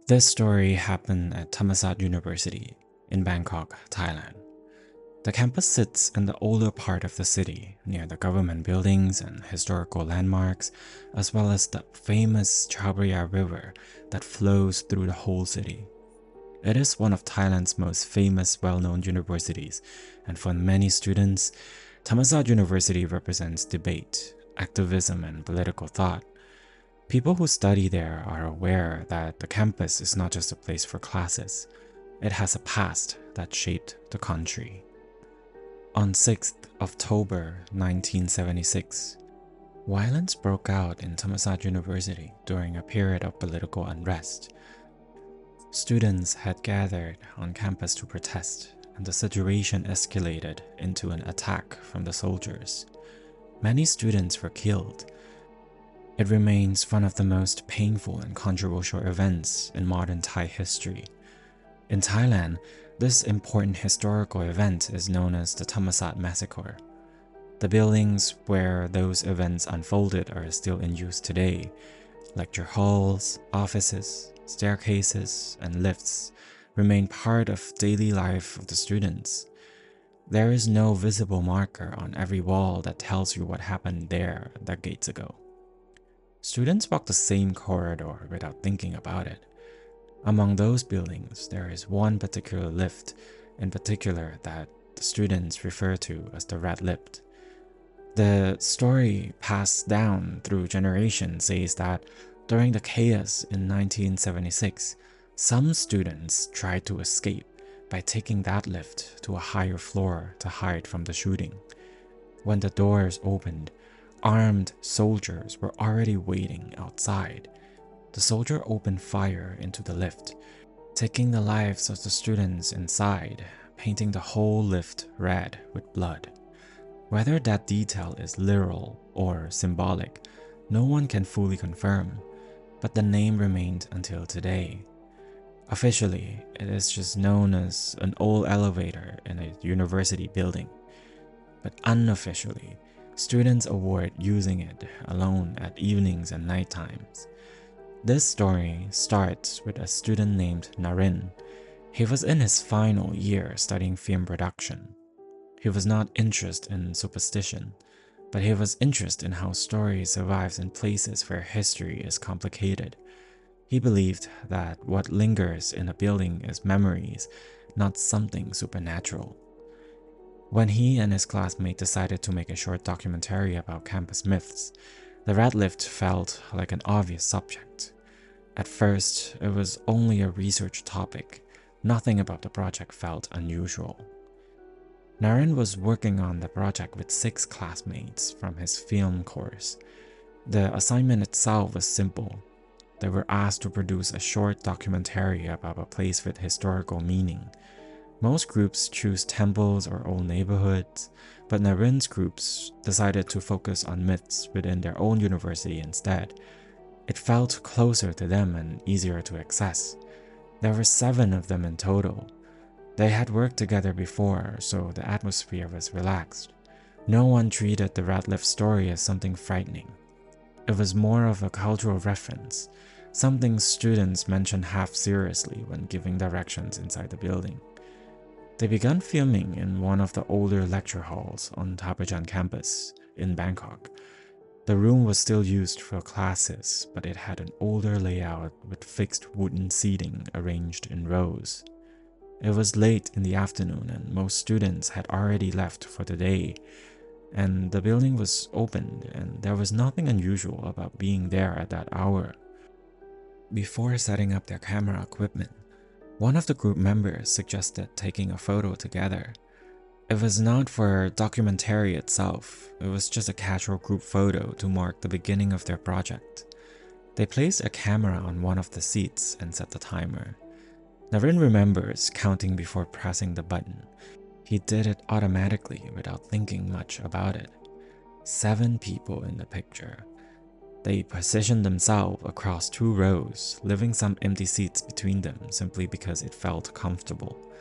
This story happened at Thammasat University in Bangkok, Thailand. The campus sits in the older part of the city, near the government buildings and historical landmarks, as well as the famous Chao Phraya River that flows through the whole city. It is one of Thailand's most famous, well-known universities, and for many students, Thammasat University represents debate, activism, and political thought. People who study there are aware that the campus is not just a place for classes. It has a past that shaped the country. On 6th October 1976, violence broke out in Thammasat University during a period of political unrest. Students had gathered on campus to protest, and the situation escalated into an attack from the soldiers. Many students were killed. It remains one of the most painful and controversial events in modern Thai history. In Thailand, this important historical event is known as the Thammasat Massacre. The buildings where those events unfolded are still in use today. Lecture halls, offices, staircases, and lifts remain part of daily life of the students. There is no visible marker on every wall that tells you what happened there decades ago. Students walk the same corridor without thinking about it. Among those buildings, there is one particular lift in particular that the students refer to as the red lift. The story passed down through generations says that during the chaos in 1976, some students tried to escape by taking that lift to a higher floor to hide from the shooting. When the doors opened, armed soldiers were already waiting outside. The soldier opened fire into the lift, taking the lives of the students inside, painting the whole lift red with blood. Whether that detail is literal or symbolic, no one can fully confirm, but the name remained until today. Officially, it is just known as an old elevator in a university building, but unofficially, students avoid using it alone at evenings and night times. This story starts with a student named Narin. He was in his final year studying film production. He was not interested in superstition, but he was interested in how story survives in places where history is complicated. He believed that what lingers in a building is memories, not something supernatural. When he and his classmate decided to make a short documentary about campus myths, the red lift felt like an obvious subject. At first, it was only a research topic. Nothing about the project felt unusual. Narin was working on the project with 6 classmates from his film course. The assignment itself was simple. They were asked to produce a short documentary about a place with historical meaning. Most groups choose temples or old neighborhoods, but Narin's groups decided to focus on myths within their own university instead. It felt closer to them and easier to access. There were 7 of them in total. They had worked together before, so the atmosphere was relaxed. No one treated the red lift story as something frightening. It was more of a cultural reference, something students mentioned half seriously when giving directions inside the building. They began filming in one of the older lecture halls on Thapajan campus in Bangkok. The room was still used for classes, but it had an older layout with fixed wooden seating arranged in rows. It was late in the afternoon and most students had already left for the day, and the building was opened and there was nothing unusual about being there at that hour. Before setting up their camera equipment, one of the group members suggested taking a photo together. It was not for a documentary itself, it was just a casual group photo to mark the beginning of their project. They placed a camera on one of the seats and set the timer. Narin remembers counting before pressing the button. He did it automatically without thinking much about it. 7 people in the picture. They positioned themselves across 2 rows, leaving some empty seats between them simply because it felt comfortable.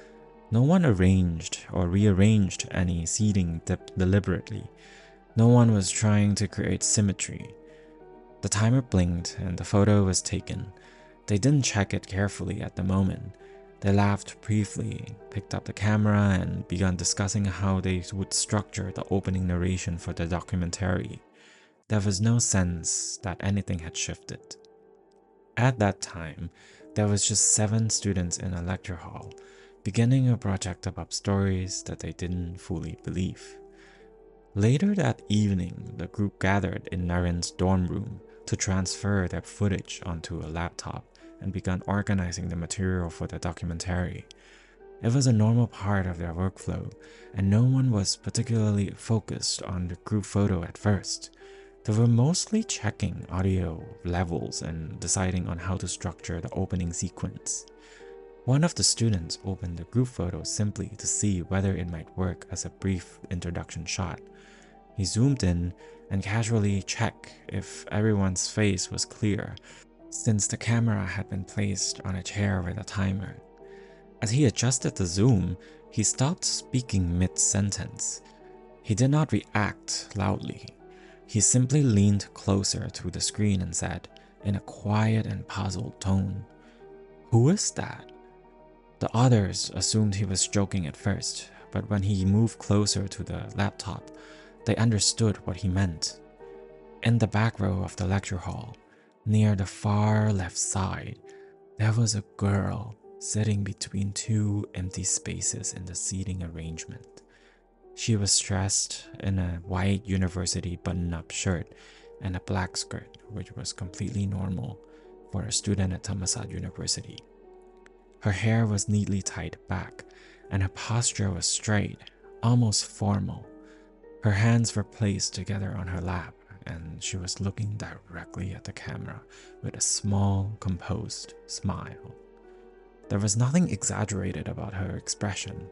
No one arranged or rearranged any seating deliberately. No one was trying to create symmetry. The timer blinked and the photo was taken. They didn't check it carefully at the moment. They laughed briefly, picked up the camera, and began discussing how they would structure the opening narration for the documentary. There was no sense that anything had shifted. At that time, there was just 7 students in a lecture hall, beginning a project about stories that they didn't fully believe. Later that evening, the group gathered in Narin's dorm room to transfer their footage onto a laptop and began organizing the material for the documentary. It was a normal part of their workflow, and no one was particularly focused on the group photo at first. They were mostly checking audio levels and deciding on how to structure the opening sequence. One of the students opened the group photo simply to see whether it might work as a brief introduction shot. He zoomed in and casually checked if everyone's face was clear, since the camera had been placed on a chair with a timer. As he adjusted the zoom, he stopped speaking mid-sentence. He did not react loudly. He simply leaned closer to the screen and said, in a quiet and puzzled tone, "Who is that?" The others assumed he was joking at first, but when he moved closer to the laptop, they understood what he meant. In the back row of the lecture hall, near the far left side, there was a girl sitting between 2 empty spaces in the seating arrangement. She was dressed in a white university button-up shirt and a black skirt, which was completely normal for a student at Thammasat University. Her hair was neatly tied back, and her posture was straight, almost formal. Her hands were placed together on her lap, and she was looking directly at the camera with a small, composed smile. There was nothing exaggerated about her expression.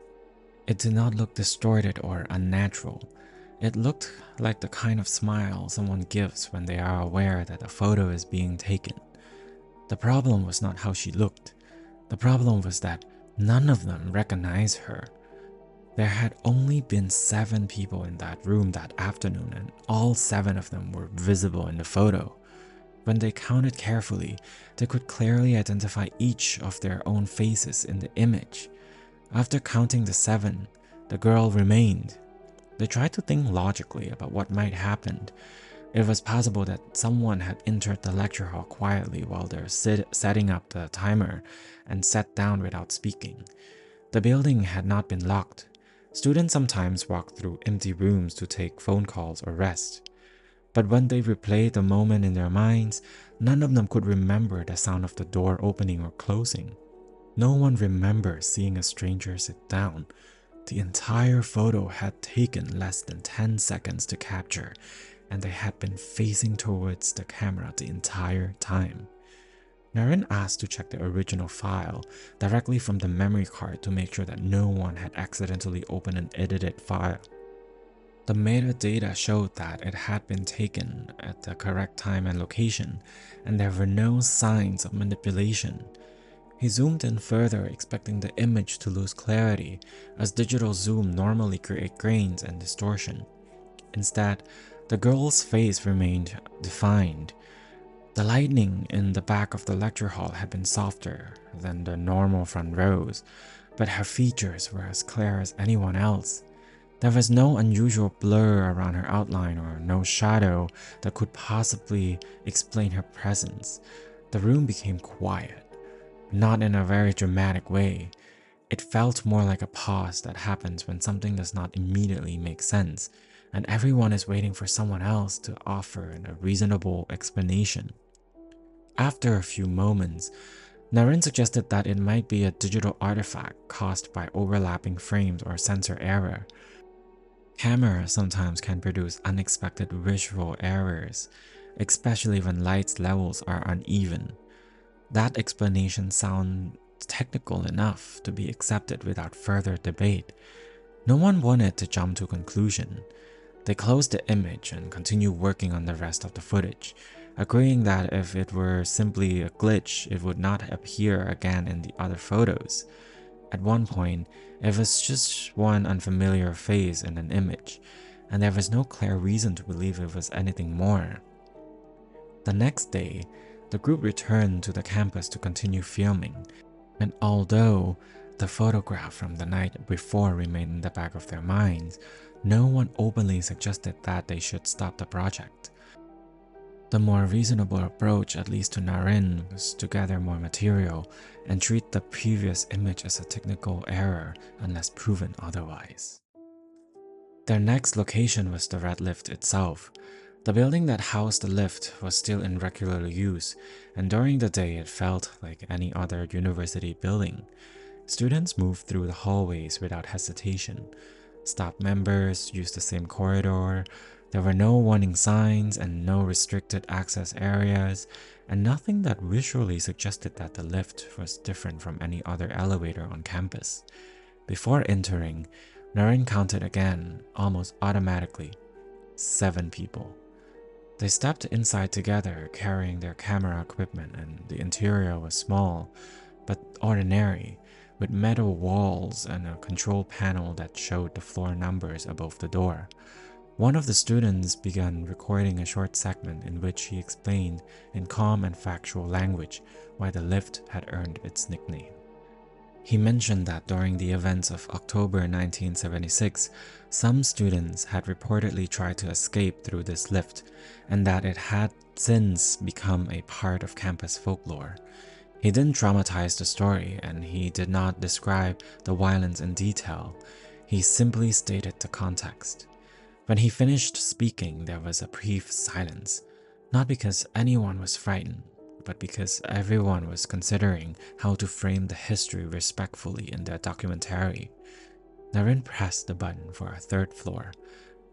It did not look distorted or unnatural. It looked like the kind of smile someone gives when they are aware that a photo is being taken. The problem was not how she looked. The problem was that none of them recognized her. There had only been 7 people in that room that afternoon, and all 7 of them were visible in the photo. When they counted carefully, they could clearly identify each of their own faces in the image. After counting the 7, the girl remained. They tried to think logically about what might happen. It was possible that someone had entered the lecture hall quietly while they're setting up the timer and sat down without speaking. The building had not been locked. Students sometimes walked through empty rooms to take phone calls or rest. But when they replayed the moment in their minds, none of them could remember the sound of the door opening or closing. No one remembered seeing a stranger sit down. The entire photo had taken less than 10 seconds to capture, and they had been facing towards the camera the entire time. Narin asked to check the original file directly from the memory card to make sure that no one had accidentally opened an edited file. The metadata showed that it had been taken at the correct time and location, and there were no signs of manipulation. He zoomed in further, expecting the image to lose clarity, as digital zoom normally creates grains and distortion. Instead, the girl's face remained defined. The lighting in the back of the lecture hall had been softer than the normal front rows, but her features were as clear as anyone else. There was no unusual blur around her outline or no shadow that could possibly explain her presence. The room became quiet, not in a very dramatic way. It felt more like a pause that happens when something does not immediately make sense, and everyone is waiting for someone else to offer a reasonable explanation. After a few moments, Narin suggested that it might be a digital artifact caused by overlapping frames or sensor error. Cameras sometimes can produce unexpected visual errors, especially when light levels are uneven. That explanation sounded technical enough to be accepted without further debate. No one wanted to jump to conclusion. They closed the image and continued working on the rest of the footage, agreeing that if it were simply a glitch, it would not appear again in the other photos. At one point, it was just one unfamiliar face in an image, and there was no clear reason to believe it was anything more. The next day, The group returned to the campus to continue filming, and although the photograph from the night before remained in the back of their minds, no one openly suggested that they should stop the project. The more reasonable approach, at least to Narin, was to gather more material and treat the previous image as a technical error unless proven otherwise. Their next location was the Red Lift itself. The building that housed the lift was still in regular use, and during the day it felt like any other university building. Students moved through the hallways without hesitation. Staff members used the same corridor. There were no warning signs and no restricted access areas, and nothing that visually suggested that the lift was different from any other elevator on campus. Before entering, Narin counted again, almost automatically. 7 people. They stepped inside together, carrying their camera equipment, and the interior was small, but ordinary, with metal walls and a control panel that showed the floor numbers above the door. One of the students began recording a short segment in which he explained in calm and factual language why the lift had earned its nickname. He mentioned that during the events of October 1976, some students had reportedly tried to escape through this lift, and that it had since become a part of campus folklore. He didn't dramatize the story, and he did not describe the violence in detail. He simply stated the context. When he finished speaking, there was a brief silence, not because anyone was frightened, but because everyone was considering how to frame the history respectfully in their documentary. Narin pressed the button for a 3rd floor,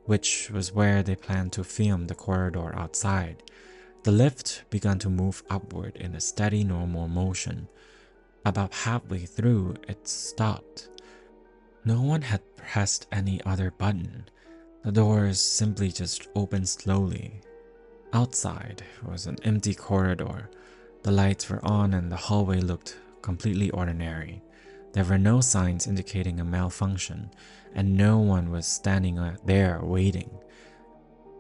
which was where they planned to film the corridor outside. The lift began to move upward in a steady, normal motion. About halfway through, it stopped. No one had pressed any other button. The doors simply just opened slowly. Outside was an empty corridor. The lights were on and the hallway looked completely ordinary. There were no signs indicating a malfunction, and no one was standing there waiting.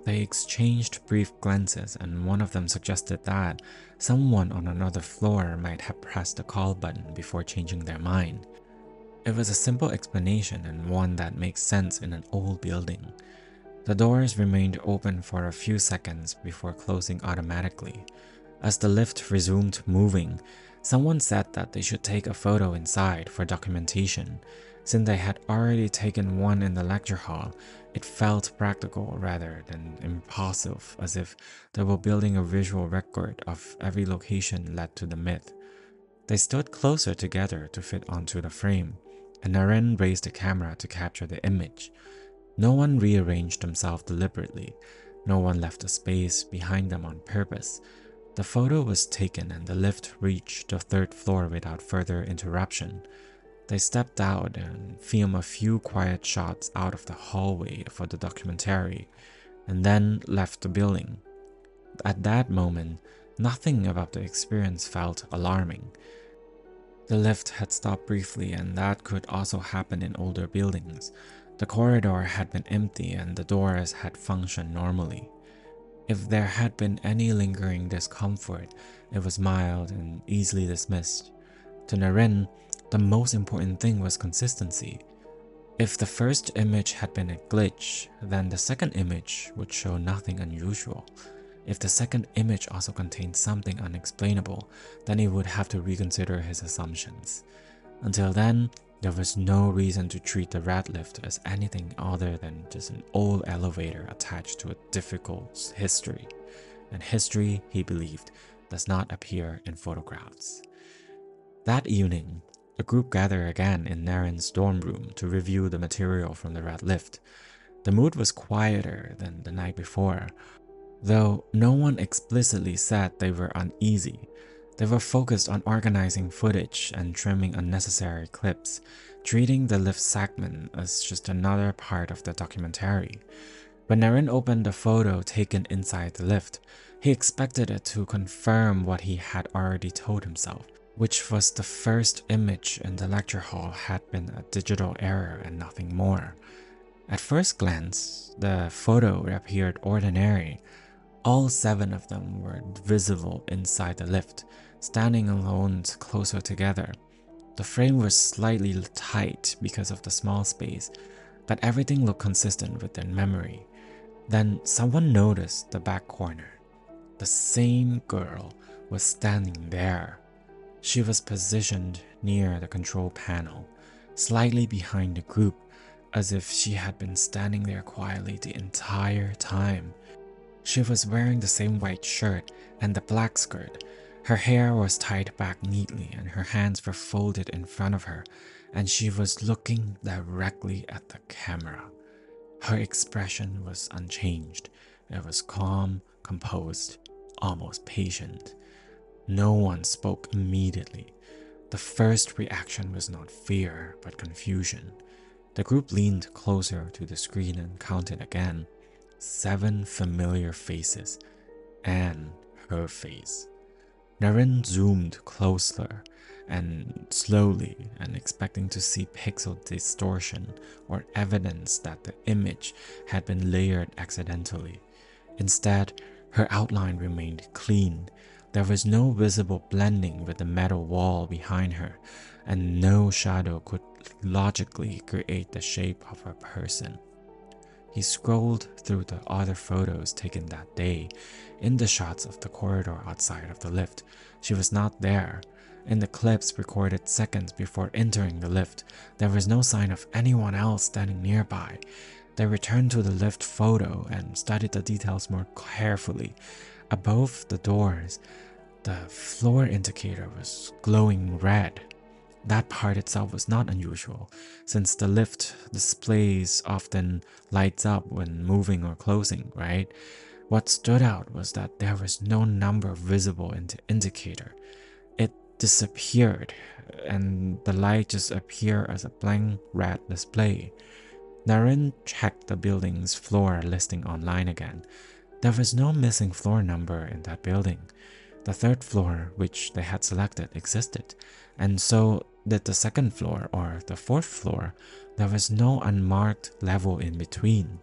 They exchanged brief glances, and one of them suggested that someone on another floor might have pressed the call button before changing their mind. It was a simple explanation and one that makes sense in an old building. The doors remained open for a few seconds before closing automatically. As the lift resumed moving, someone said that they should take a photo inside for documentation. Since they had already taken one in the lecture hall, it felt practical rather than impulsive, as if they were building a visual record of every location led to the myth. They stood closer together to fit onto the frame, and Narin raised the camera to capture the image. No one rearranged themselves deliberately. No one left a space behind them on purpose. The photo was taken and the lift reached the 3rd floor without further interruption. They stepped out and filmed a few quiet shots out of the hallway for the documentary, and then left the building. At that moment, nothing about the experience felt alarming. The lift had stopped briefly, and that could also happen in older buildings. The corridor had been empty and the doors had functioned normally. If there had been any lingering discomfort, it was mild and easily dismissed. To Narin, the most important thing was consistency. If the first image had been a glitch, then the second image would show nothing unusual. If the second image also contained something unexplainable, then he would have to reconsider his assumptions. Until then, there was no reason to treat the rat lift as anything other than just an old elevator attached to a difficult history. And history, he believed, does not appear in photographs. That evening, the group gathered again in Narin's dorm room to review the material from the rat lift. The mood was quieter than the night before, though no one explicitly said they were uneasy. They were focused on organizing footage and trimming unnecessary clips, treating the lift segment as just another part of the documentary. When Narin opened the photo taken inside the lift, he expected it to confirm what he had already told himself, which was the first image in the lecture hall had been a digital error and nothing more. At first glance, the photo appeared ordinary. All 7 of them were visible inside the lift, standing alone closer together. The frame was slightly tight because of the small space, but everything looked consistent with their memory. Then someone noticed the back corner. The same girl was standing there. She was positioned near the control panel, slightly behind the group, as if she had been standing there quietly the entire time. She was wearing the same white shirt and the black skirt. Her hair was tied back neatly and her hands were folded in front of her, and she was looking directly at the camera. Her expression was unchanged. It was calm, composed, almost patient. No one spoke immediately. The first reaction was not fear, but confusion. The group leaned closer to the screen and counted again. 7 familiar faces, and her face. Narin zoomed closer and slowly, and expecting to see pixel distortion or evidence that the image had been layered accidentally. Instead, her outline remained clean. There was no visible blending with the metal wall behind her, and no shadow could logically create the shape of a person. He scrolled through the other photos taken that day. In the shots of the corridor outside of the lift, she was not there. In the clips recorded seconds before entering the lift, there was no sign of anyone else standing nearby. They returned to the lift photo and studied the details more carefully. Above the doors, the floor indicator was glowing red. That part itself was not unusual, since the lift displays often lights up when moving or closing, right? What stood out was that there was no number visible in the indicator. It disappeared, and the light just appeared as a blank red display. Narin checked the building's floor listing online again. There was no missing floor number in that building. The 3rd floor, which they had selected, existed, and so did the 2nd floor or the 4th floor. There was no unmarked level in between.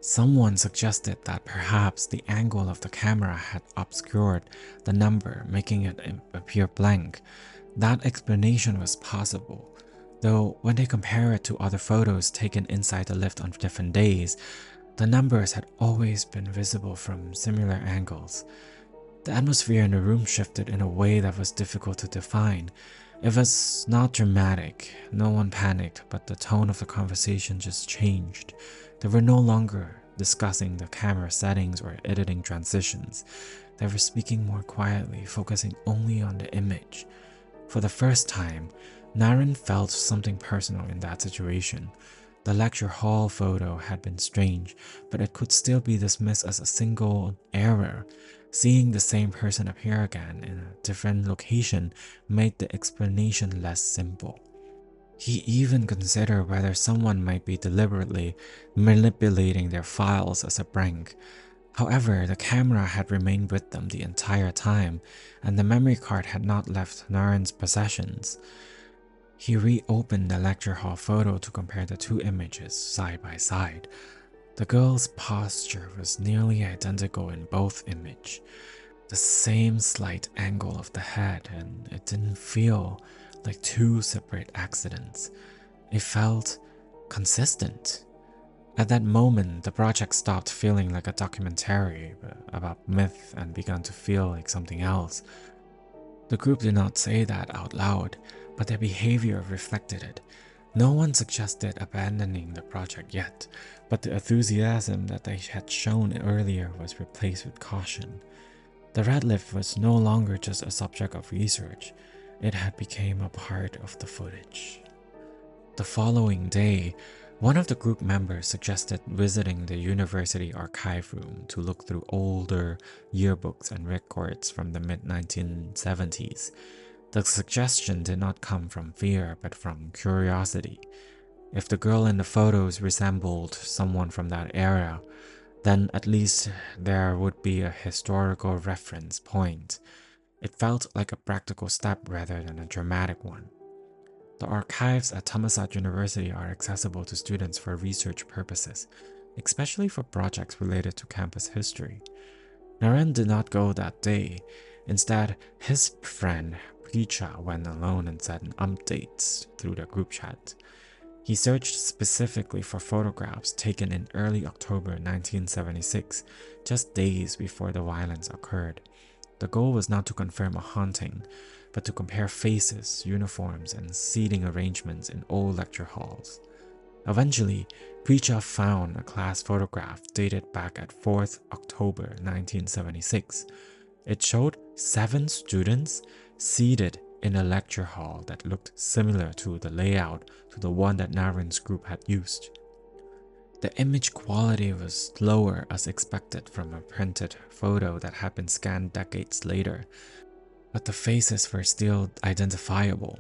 Someone suggested that perhaps the angle of the camera had obscured the number, making it appear blank. That explanation was possible, though when they compare it to other photos taken inside the lift on different days, the numbers had always been visible from similar angles. The atmosphere in the room shifted in a way that was difficult to define. It was not dramatic, no one panicked, but the tone of the conversation just changed. They were no longer discussing the camera settings or editing transitions. They were speaking more quietly, focusing only on the image. For the first time, Narin felt something personal in that situation. The lecture hall photo had been strange, but it could still be dismissed as a single error. Seeing the same person appear again in a different location made the explanation less simple. He even considered whether someone might be deliberately manipulating their files as a prank. However, the camera had remained with them the entire time, and the memory card had not left Narin's possessions. He reopened the lecture hall photo to compare the 2 images side by side. The girl's posture was nearly identical in both images. The same slight angle of the head, and it didn't feel like 2 separate accidents. It felt consistent. At that moment, the project stopped feeling like a documentary about myth and began to feel like something else. The group did not say that out loud, but their behavior reflected it. No one suggested abandoning the project yet, but the enthusiasm that they had shown earlier was replaced with caution. The red lift was no longer just a subject of research, it had become a part of the footage. The following day, one of the group members suggested visiting the university archive room to look through older yearbooks and records from the mid-1970s. The suggestion did not come from fear, but from curiosity. If the girl in the photos resembled someone from that era, then at least there would be a historical reference point. It felt like a practical step rather than a dramatic one. The archives at Thammasat University are accessible to students for research purposes. especially for projects related to campus history. Narin did not go that day. Instead, his friend Preacha went alone and sent updates through the group chat. He searched specifically for photographs taken in early October 1976, just days before the violence occurred. The goal was not to confirm a haunting, but to compare faces, uniforms, and seating arrangements in old lecture halls. Eventually, Preacha found a class photograph dated back at 4th October 1976. It showed 7 students seated in a lecture hall that looked similar to the layout to the one that Narin's group had used. The image quality was lower as expected from a printed photo that had been scanned decades later, but the faces were still identifiable.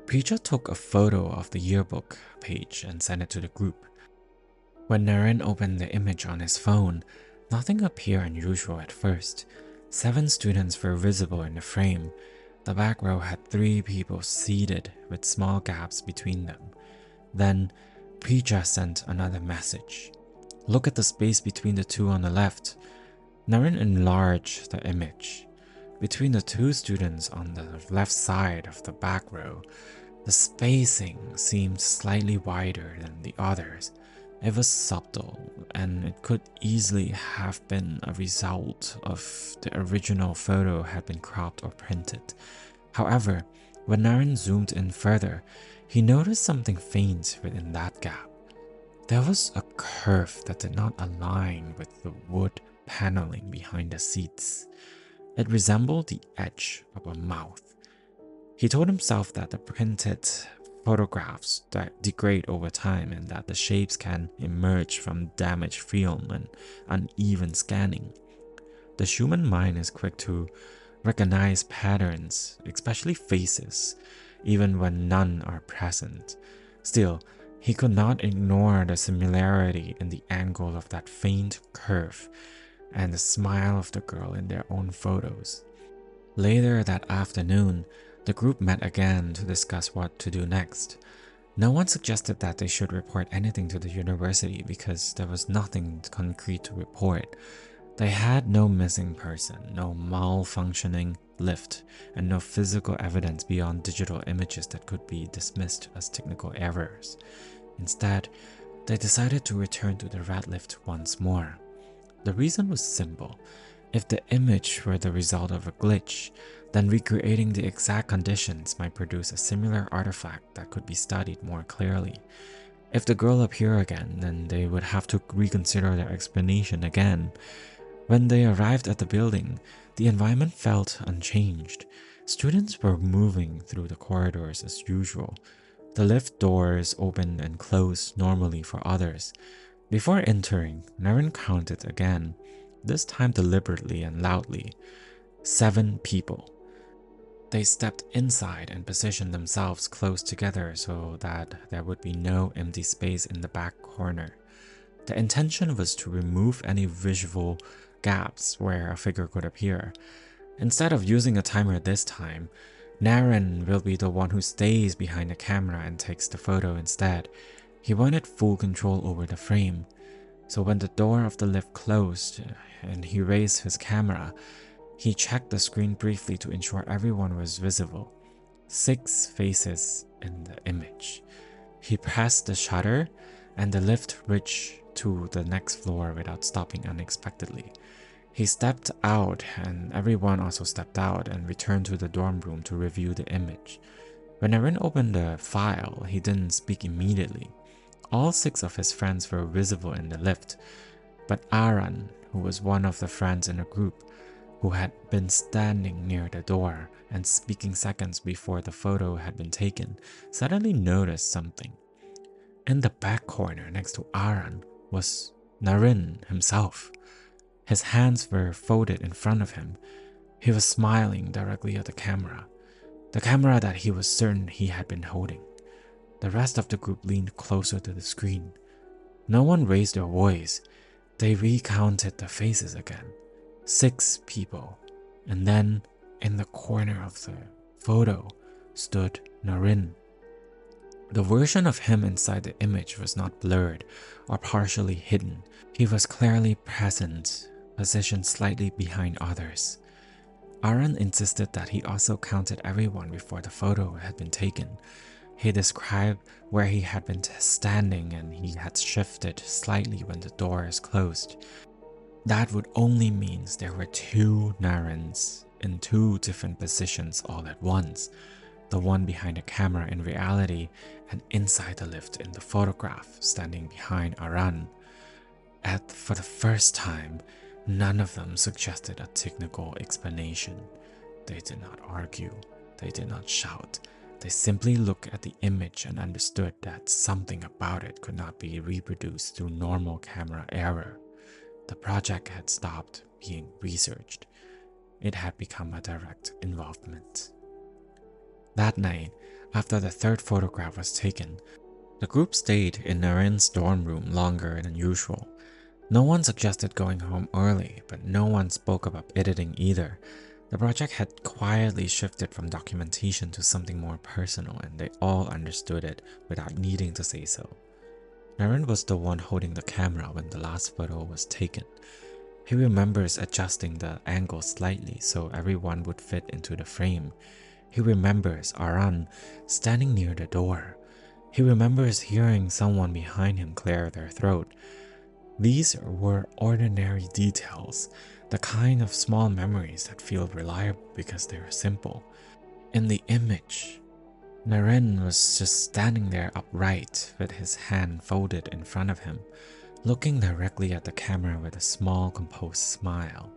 Preacher took a photo of the yearbook page and sent it to the group. When Narin opened the image on his phone, nothing appeared unusual at first. 7 students were visible in the frame. The back row had 3 people seated with small gaps between them. Then, Preacher sent another message. Look at the space between the 2 on the left. Narin enlarged the image. Between the 2 students on the left side of the back row, the spacing seemed slightly wider than the others. It was subtle, and it could easily have been a result of the original photo had been cropped or printed. However, when Narin zoomed in further, he noticed something faint within that gap. There was a curve that did not align with the wood paneling behind the seats. It resembled the edge of a mouth. He told himself that the printed photographs that degrade over time and that the shapes can emerge from damaged film and uneven scanning. The human mind is quick to recognize patterns, especially faces, even when none are present. Still, he could not ignore the similarity in the angle of that faint curve and the smile of the girl in their own photos. Later that afternoon, the group met again to discuss what to do next. No one suggested that they should report anything to the university because there was nothing concrete to report. They had no missing person, no malfunctioning lift, and no physical evidence beyond digital images that could be dismissed as technical errors. Instead, they decided to return to the red lift once more. The reason was simple. If the image were the result of a glitch, then recreating the exact conditions might produce a similar artifact that could be studied more clearly. If the girl appeared again, then they would have to reconsider their explanation again. When they arrived at the building, the environment felt unchanged. Students were moving through the corridors as usual. The lift doors opened and closed normally for others. Before entering, Narin counted again, this time deliberately and loudly. 7 people. They stepped inside and positioned themselves close together so that there would be no empty space in the back corner. The intention was to remove any visual gaps where a figure could appear. Instead of using a timer this time, Narin will be the one who stays behind the camera and takes the photo instead. He wanted full control over the frame. So when the door of the lift closed and he raised his camera, he checked the screen briefly to ensure everyone was visible. 6 faces in the image. He pressed the shutter and the lift reached to the next floor without stopping unexpectedly. He stepped out and everyone also stepped out and returned to the dorm room to review the image. When Narin opened the file, he didn't speak immediately. All 6 of his friends were visible in the lift, but Aran, who was one of the friends in the group, who had been standing near the door and speaking seconds before the photo had been taken, suddenly noticed something. In the back corner next to Aran was Narin himself. His hands were folded in front of him. He was smiling directly at the camera that he was certain he had been holding. The rest of the group leaned closer to the screen. No one raised their voice. They recounted the faces again. 6 people. And then, in the corner of the photo, stood Narin. The version of him inside the image was not blurred or partially hidden. He was clearly present, positioned slightly behind others. Aaron insisted that he also counted everyone before the photo had been taken. He described where he had been standing and he had shifted slightly when the doors closed. That would only mean there were two Narins in two different positions all at once. The one behind the camera in reality and inside the lift in the photograph, standing behind Aaron. For the first time, none of them suggested a technical explanation. They did not argue, they did not shout. They simply looked at the image and understood that something about it could not be reproduced through normal camera error. The project had stopped being researched. It had become a direct involvement. That night, after the third photograph was taken, the group stayed in Narin's dorm room longer than usual. No one suggested going home early, but no one spoke about editing either. The project had quietly shifted from documentation to something more personal, and they all understood it without needing to say so. Narin was the one holding the camera when the last photo was taken. He remembers adjusting the angle slightly so everyone would fit into the frame. He remembers Aran standing near the door. He remembers hearing someone behind him clear their throat. These were ordinary details, the kind of small memories that feel reliable because they are simple. In the image, Narin was just standing there upright with his hand folded in front of him, looking directly at the camera with a small composed smile.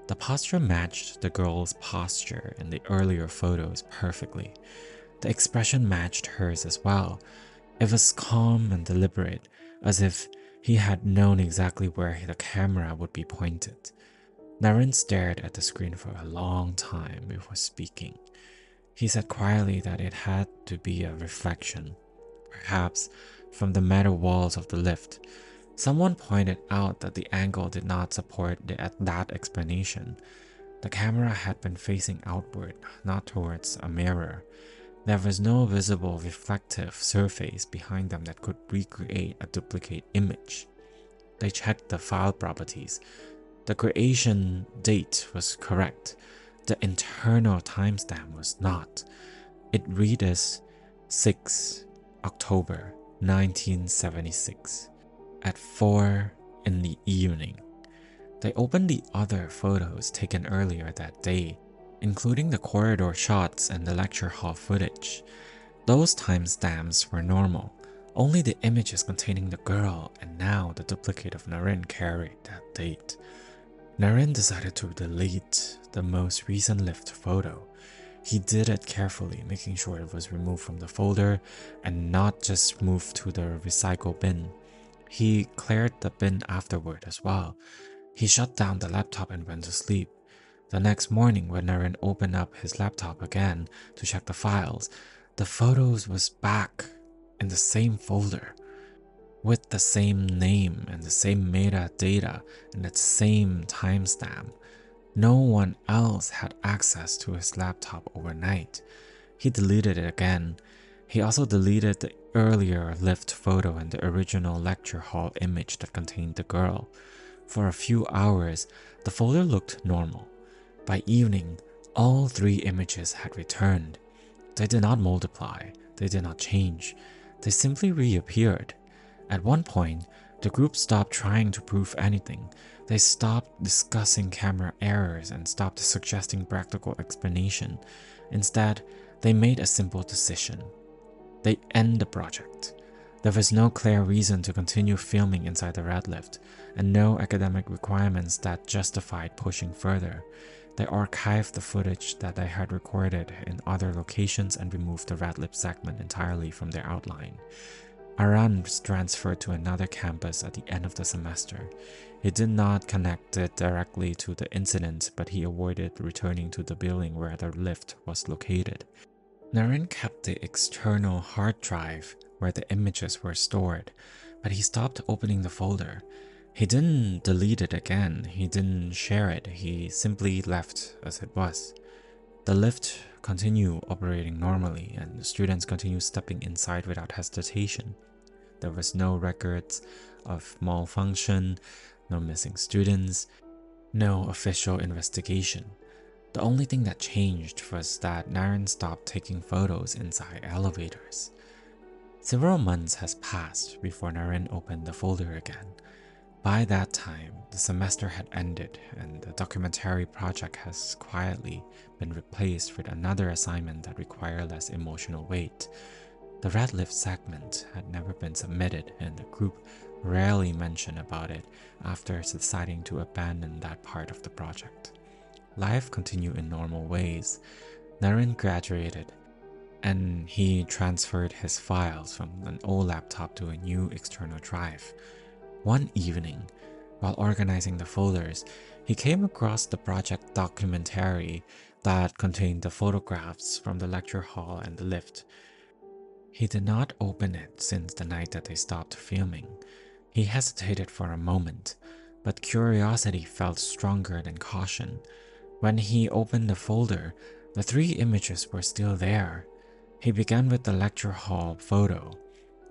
The posture matched the girl's posture in the earlier photos perfectly. The expression matched hers as well. It was calm and deliberate, as if he had known exactly where the camera would be pointed. Narin stared at the screen for a long time before speaking. He said quietly that it had to be a reflection, perhaps from the metal walls of the lift. Someone pointed out that the angle did not support that explanation. The camera had been facing outward, not towards a mirror. There was no visible reflective surface behind them that could recreate a duplicate image. They checked the file properties. The creation date was correct. The internal timestamp was not. It read as 6 October 1976 at 4 in the evening. They opened the other photos taken earlier that day, including the corridor shots and the lecture hall footage. Those timestamps were normal. Only the images containing the girl and now the duplicate of Narin carried that date. Narin decided to delete the most recent lift photo. He did it carefully, making sure it was removed from the folder and not just moved to the recycle bin. He cleared the bin afterward as well. He shut down the laptop and went to sleep. The next morning, when Narin opened up his laptop again to check the files, the photos was back in the same folder, with the same name and the same metadata and the same timestamp. No one else had access to his laptop overnight. He deleted it again. He also deleted the earlier lift photo and the original lecture hall image that contained the girl. For a few hours, the folder looked normal. By evening, all three images had returned. They did not multiply, they did not change, they simply reappeared. At one point, the group stopped trying to prove anything. They stopped discussing camera errors and stopped suggesting practical explanation. Instead, they made a simple decision. They end the project. There was no clear reason to continue filming inside the red lift, and no academic requirements that justified pushing further. They archived the footage that they had recorded in other locations and removed the red lip segment entirely from their outline. Aran was transferred to another campus at the end of the semester. He did not connect it directly to the incident, but he avoided returning to the building where the lift was located. Narin kept the external hard drive where the images were stored, but he stopped opening the folder. He didn't delete it again, he didn't share it, he simply left as it was. The lift continue operating normally, and students continue stepping inside without hesitation. There was no records of malfunction, no missing students, no official investigation. The only thing that changed was that Narin stopped taking photos inside elevators. Several months has passed before Narin opened the folder again. By that time, the semester had ended and the documentary project has quietly been replaced with another assignment that required less emotional weight. The red lift segment had never been submitted and the group rarely mentioned about it after deciding to abandon that part of the project. Life continued in normal ways. Narin graduated and he transferred his files from an old laptop to a new external drive. One evening, while organizing the folders, he came across the project documentary that contained the photographs from the lecture hall and the lift. He did not open it since the night that they stopped filming. He hesitated for a moment, but curiosity felt stronger than caution. When he opened the folder, the 3 images were still there. He began with the lecture hall photo.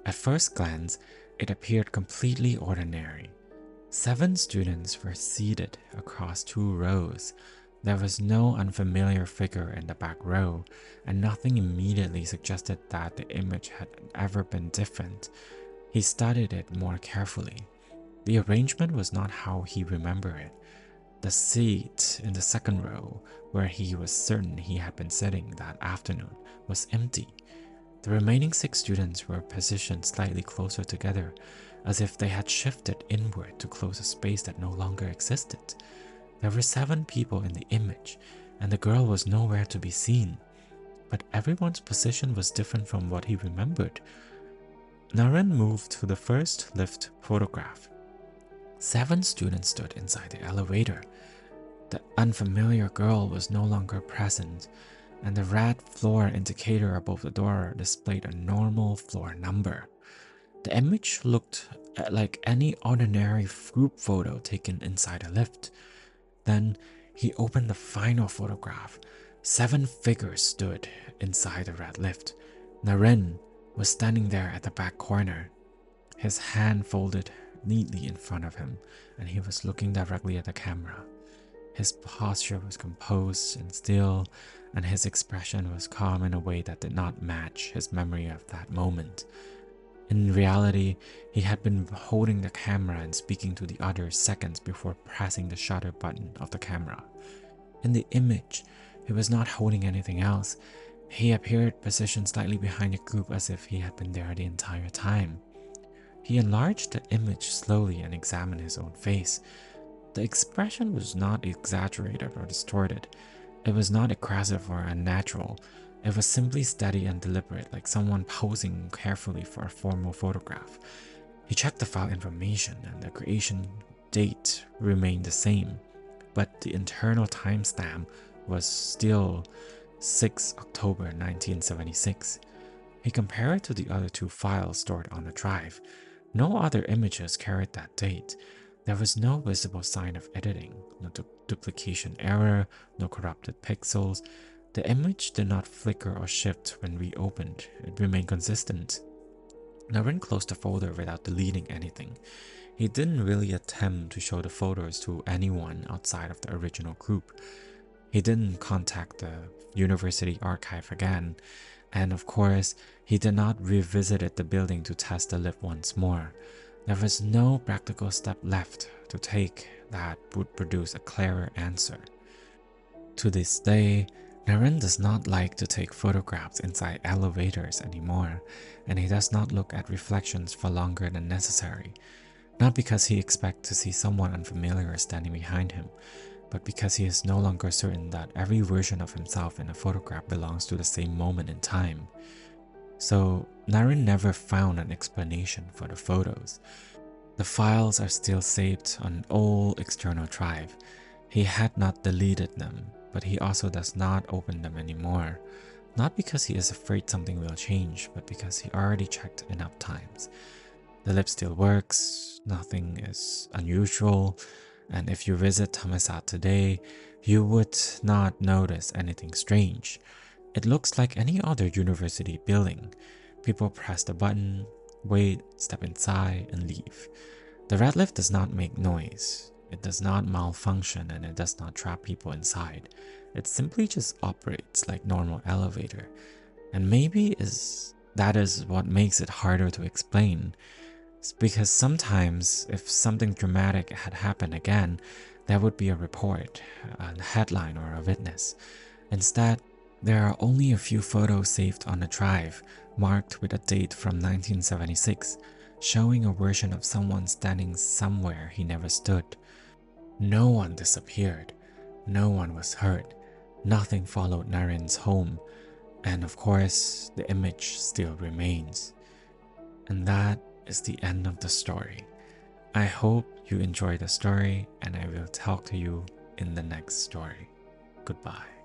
At first glance, it appeared completely ordinary. 7 students were seated across 2 rows. There was no unfamiliar figure in the back row, and nothing immediately suggested that the image had ever been different. He studied it more carefully. The arrangement was not how he remembered it. The seat in the second row, where he was certain he had been sitting that afternoon, was empty. The remaining 6 students were positioned slightly closer together, as if they had shifted inward to close a space that no longer existed. There were 7 people in the image, and the girl was nowhere to be seen. But everyone's position was different from what he remembered. Narin moved to the first lift photograph. 7 students stood inside the elevator. The unfamiliar girl was no longer present, and the red floor indicator above the door displayed a normal floor number. The image looked like any ordinary group photo taken inside a lift. Then he opened the final photograph. 7 figures stood inside the red lift. Narin was standing there at the back corner, his hand folded neatly in front of him, and he was looking directly at the camera. His posture was composed and still, and his expression was calm in a way that did not match his memory of that moment. In reality, he had been holding the camera and speaking to the others seconds before pressing the shutter button of the camera. In the image, he was not holding anything else. He appeared positioned slightly behind the group as if he had been there the entire time. He enlarged the image slowly and examined his own face. The expression was not exaggerated or distorted. It was not aggressive or unnatural. It was simply steady and deliberate, like someone posing carefully for a formal photograph. He checked the file information and the creation date remained the same, but the internal timestamp was still 6 October 1976. He compared it to the other 2 files stored on the drive. No other images carried that date. There was no visible sign of editing, no duplication error, no corrupted pixels. The image did not flicker or shift when reopened. It remained consistent. Narin closed the folder without deleting anything. He didn't really attempt to show the photos to anyone outside of the original group. He didn't contact the university archive again, and of course, he did not revisit the building to test the lift once more. There was no practical step left to take that would produce a clearer answer. To this day, Narin does not like to take photographs inside elevators anymore, and he does not look at reflections for longer than necessary. Not because he expects to see someone unfamiliar standing behind him, but because he is no longer certain that every version of himself in a photograph belongs to the same moment in time. So, Narin never found an explanation for the photos. The files are still saved on an old external drive. He had not deleted them, but he also does not open them anymore. Not because he is afraid something will change, but because he already checked enough times. The lift still works, nothing is unusual, and if you visit Thammasat today, you would not notice anything strange. It looks like any other university building. People press the button, wait, step inside, and leave. The red lift does not make noise. It does not malfunction, and it does not trap people inside. It simply just operates like normal elevator. And maybe that is what makes it harder to explain. It's because sometimes if something dramatic had happened again, there would be a report, a headline, or a witness. Instead, there are only a few photos saved on a drive, marked with a date from 1976, showing a version of someone standing somewhere he never stood. No one disappeared, no one was hurt, nothing followed Narin's home, and of course, the image still remains. And that is the end of the story. I hope you enjoyed the story, and I will talk to you in the next story. Goodbye.